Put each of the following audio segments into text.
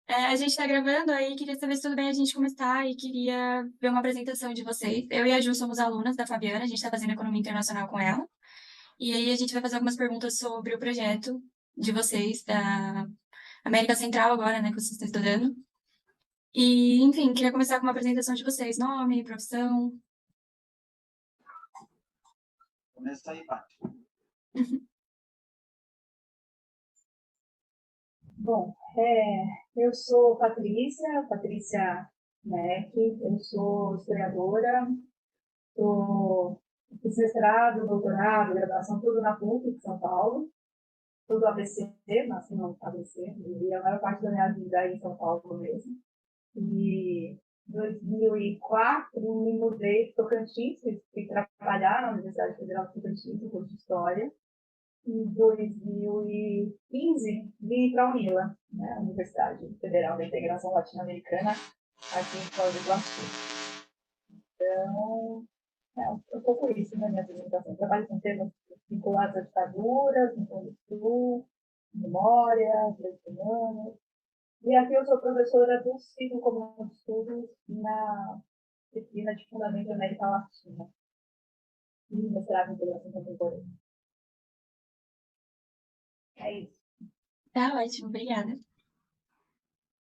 A gente está gravando, aí queria saber se tudo bem a gente começar e queria ver uma apresentação de vocês. Eu e a Ju somos alunas da Fabiana, a gente está fazendo Economia Internacional com ela. E aí a gente vai fazer algumas perguntas sobre o projeto de vocês, da América Central agora, né, que vocês estão estudando. E, enfim, queria começar com uma apresentação de vocês, nome, profissão. Começa aí, Paty. Bom, eu sou Patrícia Neck, eu sou historiadora, fiz mestrado, doutorado, graduação, tudo na PUC de São Paulo, tudo ABC, nasci no ABC, vivi a maior parte da minha vida aí em São Paulo mesmo. E em 2004 me mudei para Tocantins, fui trabalhar na Universidade Federal de Tocantins, no curso de História. Em 2015, vim para a UNILA, né, a Universidade Federal da Integração Latino-Americana, aqui em Foz do Iguaçu. Então, é um pouco isso na minha apresentação. Trabalho com temas vinculados à ditadura, no Sul do Sul, memória, direitos humanos. E aqui eu sou professora do ciclo comum de estudos na disciplina de Fundamento da América Latina e mestrado em Integração Contemporânea. É isso. Tá ótimo, obrigada.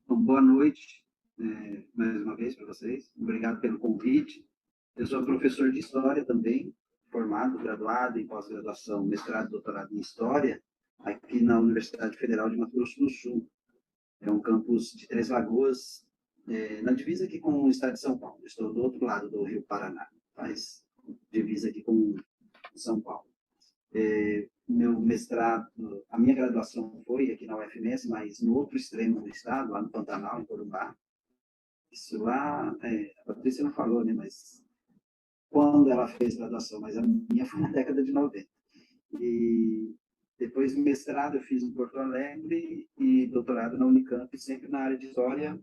Bom, boa noite, mais uma vez para vocês. Obrigado pelo convite. Eu sou professor de História também, formado, graduado em pós-graduação, mestrado e doutorado em História, aqui na Universidade Federal de Mato Grosso do Sul. É um campus de Três Lagoas, na divisa aqui com o estado de São Paulo. Estou do outro lado do Rio Paraná, faz divisa aqui com São Paulo. Meu mestrado, a minha graduação foi aqui na UFMS, mas no outro extremo do estado, lá no Pantanal, em Corumbá. Isso lá, a Patrícia não falou, né, mas quando ela fez graduação, mas a minha foi na década de 90. E depois do mestrado eu fiz em Porto Alegre e doutorado na Unicamp, sempre na área de história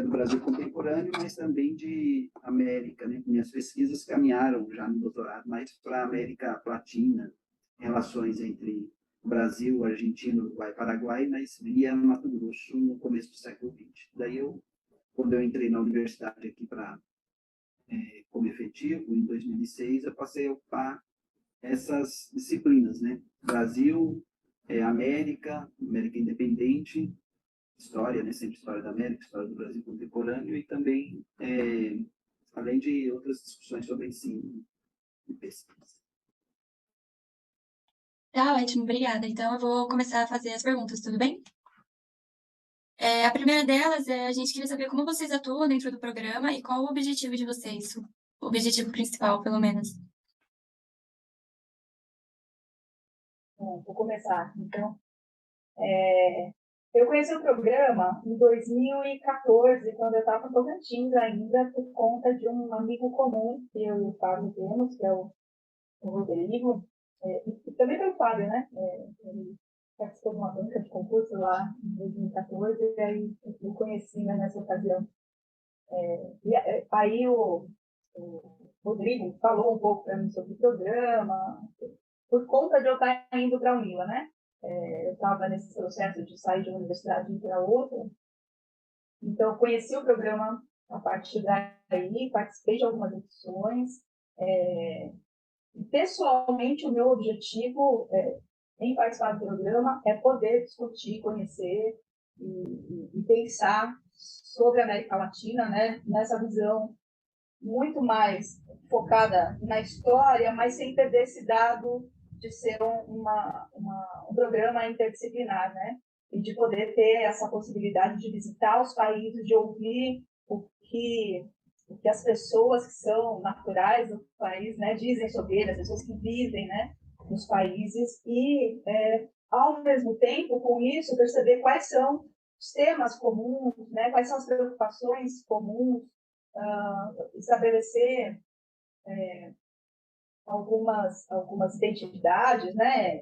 do Brasil contemporâneo, mas também de América, né? Minhas pesquisas caminharam já no doutorado mais para a América Latina, relações entre Brasil, Argentina, Uruguai, Paraguai, mas via Mato Grosso no começo do século XX. Daí quando eu entrei na universidade aqui como efetivo, em 2006, eu passei a ocupar essas disciplinas, né? Brasil, América Independente, história, né? Sempre história da América, história do Brasil contemporâneo e também, além de outras discussões sobre ensino e pesquisa. Tá ótimo, obrigada. Então eu vou começar a fazer as perguntas, tudo bem? A primeira delas a gente queria saber como vocês atuam dentro do programa e qual o objetivo de vocês, o objetivo principal, pelo menos. Bom, vou começar. Então, eu conheci o programa em 2014, quando eu estava no Tocantins ainda, por conta de um amigo comum que eu e o Fábio temos, que é o Rodrigo, e também tem o Fábio, né? Ele participou de uma banca de concurso lá em 2014, e aí eu conheci, né, nessa ocasião. Aí o Rodrigo falou um pouco para mim sobre o programa, por conta de eu estar indo para a UNILA, né? Eu estava nesse processo de sair de uma universidade e ir para outra, então eu conheci o programa a partir daí, participei de algumas edições. Pessoalmente, o meu objetivo em participar do programa é poder discutir, conhecer e pensar sobre a América Latina, né? Nessa visão muito mais focada na história, mas sem perder esse dado de ser um programa interdisciplinar, né? E de poder ter essa possibilidade de visitar os países, de ouvir o que as pessoas que são naturais do país, né, dizem sobre ele, as pessoas que vivem, né, nos países, e, ao mesmo tempo, com isso, perceber quais são os temas comuns, né, quais são as preocupações comuns, estabelecer algumas identidades, né,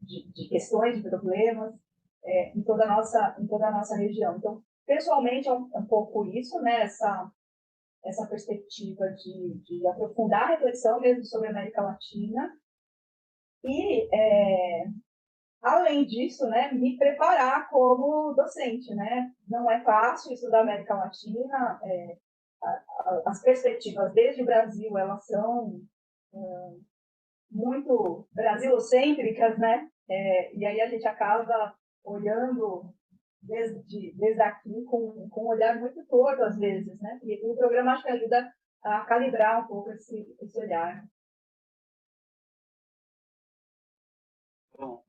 de questões, de problemas em toda a nossa região. Então, pessoalmente, é um pouco isso, né, essa perspectiva de aprofundar a reflexão mesmo sobre a América Latina e além disso, né, me preparar como docente, né? Não é fácil estudar América Latina, as perspectivas desde o Brasil, elas são muito brasilocêntricas, né? E aí a gente acaba olhando desde aqui com um olhar muito torto, às vezes, né? E o programa acho que ajuda a calibrar um pouco esse olhar. Bom,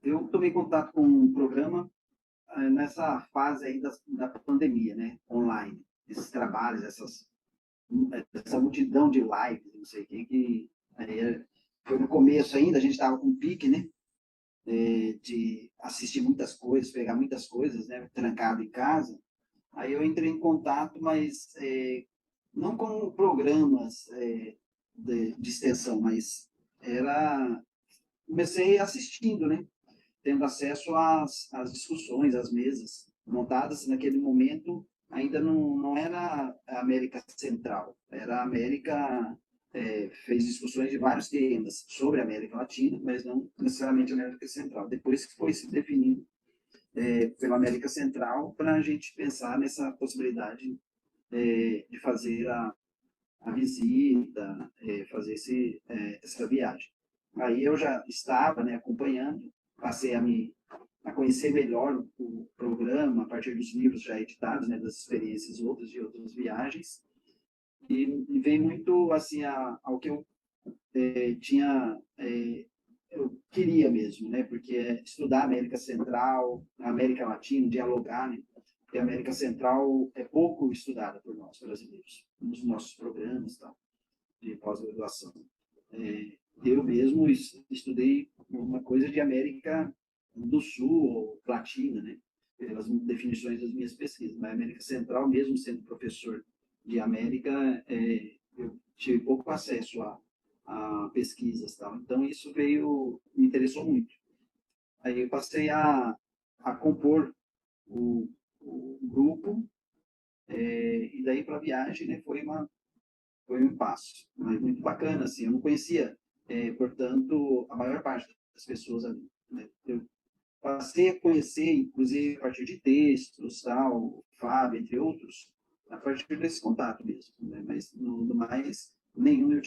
eu tomei contato com o programa nessa fase aí da pandemia, né? Online. Esses trabalhos, essa multidão de lives, não sei o que foi no começo ainda, a gente estava com pique, né? De assistir muitas coisas, pegar muitas coisas, né? Trancado em casa. Aí eu entrei em contato, mas não com programas de extensão, mas era comecei assistindo, né? Tendo acesso às discussões, às mesas montadas naquele momento ainda não era a América Central, era a América fez discussões de vários temas sobre a América Latina, mas não necessariamente a América Central. Depois que foi se definindo pela América Central para a gente pensar nessa possibilidade de fazer a visita, fazer essa viagem. Aí eu já estava, né, acompanhando, passei a conhecer melhor o programa a partir dos livros já editados, né, das experiências outras de outras viagens, e veio muito assim ao que eu tinha eu queria mesmo, né? Porque estudar a América Central, a América Latina, dialogar, né? Porque a América Central é pouco estudada por nós brasileiros nos nossos programas, tal, de pós-graduação. Eu mesmo estudei uma coisa de América do Sul ou Latina, né? Pelas definições das minhas pesquisas. Mas a América Central, mesmo sendo professor de América, eu tive pouco acesso a pesquisas, tal. Então isso me interessou muito. Aí eu passei a compor o grupo e daí para a viagem, né? Foi um passo, mas muito bacana, assim, eu não conhecia, portanto, a maior parte das pessoas ali, né? Eu passei a conhecer, inclusive, a partir de textos, tal, Fábio, entre outros, a partir desse contato mesmo, né? Mas, no mais, nenhum eu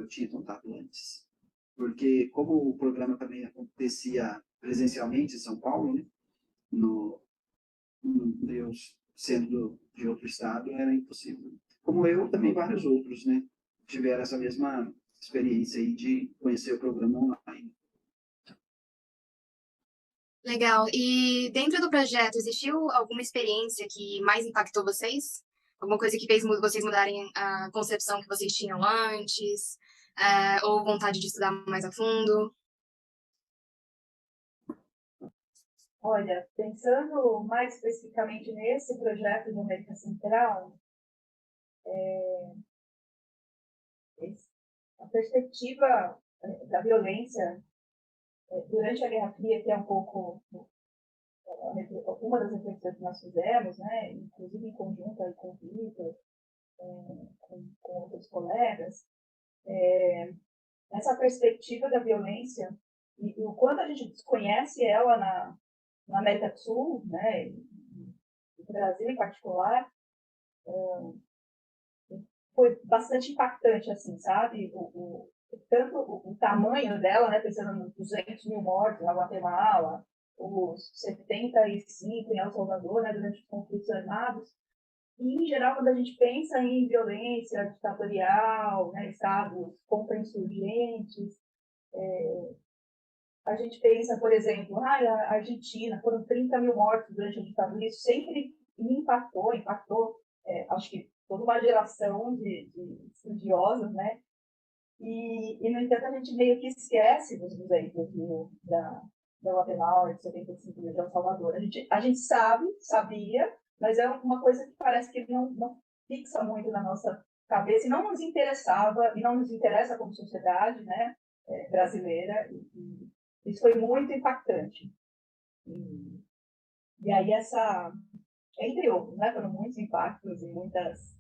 tinha contato antes. Porque, como o programa também acontecia presencialmente em São Paulo, né? No, eu sendo de outro estado, era impossível. Como eu, também vários outros, né? Tiveram essa mesma experiência aí de conhecer o programa online. Legal. E dentro do projeto, existiu alguma experiência que mais impactou vocês? Alguma coisa que fez vocês mudarem a concepção que vocês tinham antes? Ou vontade de estudar mais a fundo? Olha, pensando mais especificamente nesse projeto de América Central, a perspectiva da violência durante a Guerra Fria, que é um pouco uma das reflexões que nós fizemos, né, inclusive em conjunto aí com o Vitor, com outros colegas, essa perspectiva da violência e o quanto a gente desconhece ela na América do Sul, né, no Brasil em particular, foi bastante impactante, assim, sabe? Tanto o tamanho dela, né, pensando nos 200 mil mortos na Guatemala, os 75 em El Salvador, né, durante os conflitos armados. E, em geral, quando a gente pensa em violência ditatorial, né, estados contra-insurgentes, a gente pensa, por exemplo, a Argentina, foram 30 mil mortos durante a ditadura, isso sempre me impactou, acho que toda uma geração de estudiosos, né? No entanto, a gente meio que esquece dos 200 mil da Guatemala, de 75 mil de El Salvador. A gente sabia, mas é uma coisa que parece que não fixa muito na nossa cabeça e não nos interessava, e não nos interessa como sociedade, né, brasileira. Isso foi muito impactante. E aí entre outros, né, foram muitos impactos e muitas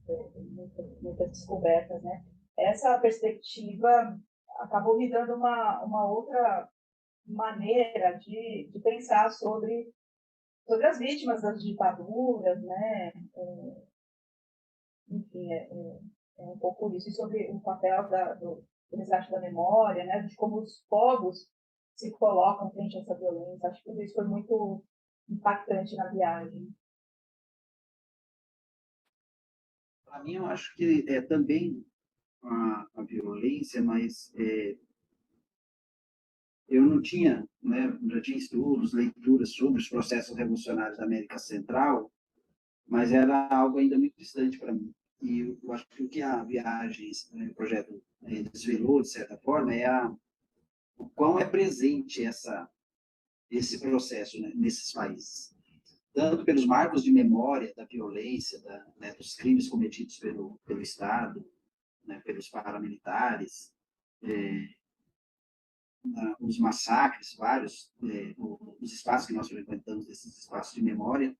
descobertas, né? Essa perspectiva acabou me dando uma outra maneira de pensar sobre as vítimas das ditaduras, né? Enfim, é um pouco isso, e sobre o papel do resgate da memória, né? De como os povos se colocam frente a essa violência. Acho que tudo isso foi muito impactante na viagem. Para mim, eu acho que é também a violência, mas eu não tinha, né, já tinha estudos, leituras sobre os processos revolucionários da América Central, mas era algo ainda muito distante para mim. E eu acho que o que a viagem, o projeto desvelou, de certa forma, o quão é presente esse processo, né, nesses países. Tanto pelos marcos de memória da violência, né, dos crimes cometidos pelo Estado, né, pelos paramilitares, os massacres, vários, os espaços que nós frequentamos, desses espaços de memória,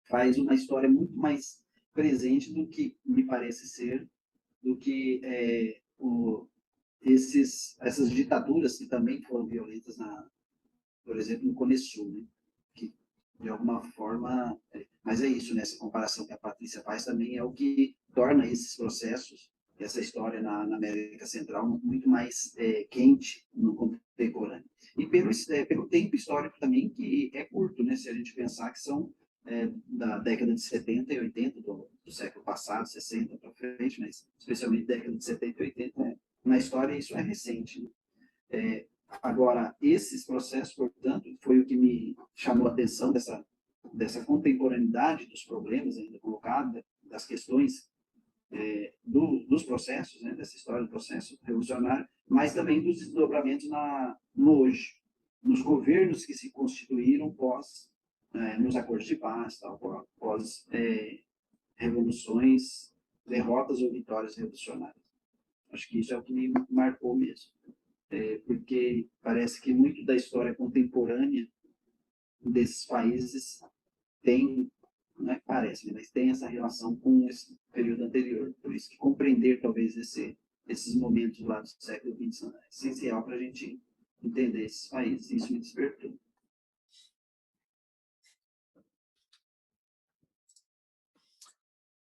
faz uma história muito mais presente do que me parece ser, do que essas ditaduras que também foram violentas, por exemplo, no Cone Sul, né? Que, de alguma forma, mas é isso, né? Essa comparação que a Patrícia faz também é o que torna esses processos, essa história na América Central muito mais quente no contemporâneo. E pelo tempo histórico também, que é curto, né? Se a gente pensar que são da década de 70 e 80 do século passado, 60 para frente, mas especialmente década de 70 e 80, na história isso é recente. Né? Agora, esses processos, portanto, foi o que me chamou a atenção dessa contemporaneidade dos problemas ainda colocados, das questões dos processos, né, dessa história do processo revolucionário, mas também dos desdobramentos no hoje, nos governos que se constituíram nos acordos de paz, pós revoluções, derrotas ou vitórias revolucionárias. Acho que isso é o que me marcou mesmo, porque parece que muito da história contemporânea desses países tem, não é que parece, mas tem essa relação com esse período anterior. Por isso que compreender talvez esses momentos lá do século XX é essencial para a gente entender esses países. Isso me despertou.